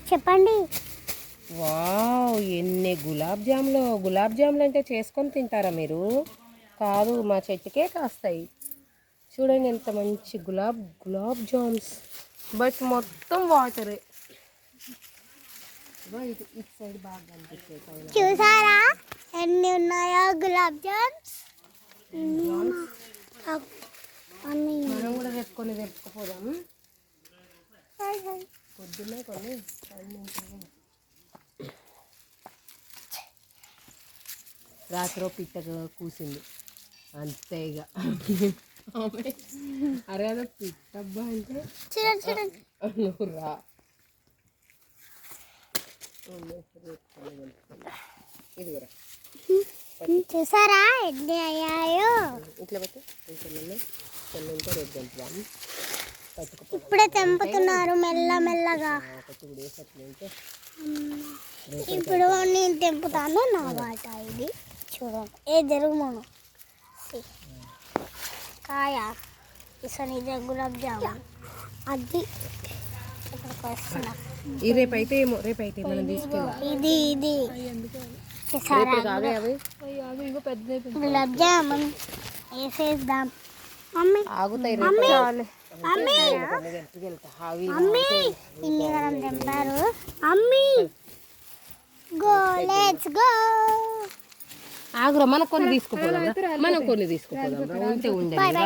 చెప్పండి. వావ్, ఎన్ని గులాబ్ జాములు అంటే చేసుకొని తింటారా మీరు? కాదు, మా చెట్టుకే కాస్తాయి. చూడండి ఎంత మంచి గులాబ్ జామ్స్, బట్ మొత్తం వాటరే. ఇటు సైడ్ బాగా కనిపిస్తాయి. చూసారా ఎన్ని ఉన్నాయో గులాబ్ జామ్స్. మనం కూడా తెచ్చుకోపోదాము. పొద్దున్నే కొన్ని రాత్రి పిట్ట కూసింది అంతే ఇక. అరే అదో పిట్టబ్బా అంటే నువ్వు రా. ఇదిగురా, చూసారా ఎన్ని అయ్యాయో. ఇట్లా పెట్టి కొంచెం రేపు తెంపుదాము. ఇప్పుడే తెంపుతున్నారు మెల్లమెల్లగా. ఇప్పుడు నేను తెంపుతాను నా వాట. ఇది చూడండి ఏ జరుగుమను కాయ ఇసని గులాబ్ జామున్ అది ఇక్కడికి వస్తున్నా. రేపైతే మనం తీసుకెళ్ళాలి. ఇది గులాబ్ జామున్ వేసేద్దాం. మమ్మీ ఆగుతాయి. మమ్మీ ఇన్ని మనం తెంపారు. Mummy go let's go. ఆగురా, మనం కొన్ని తీసుకుపోదాం. ఉంటే ఉండండి.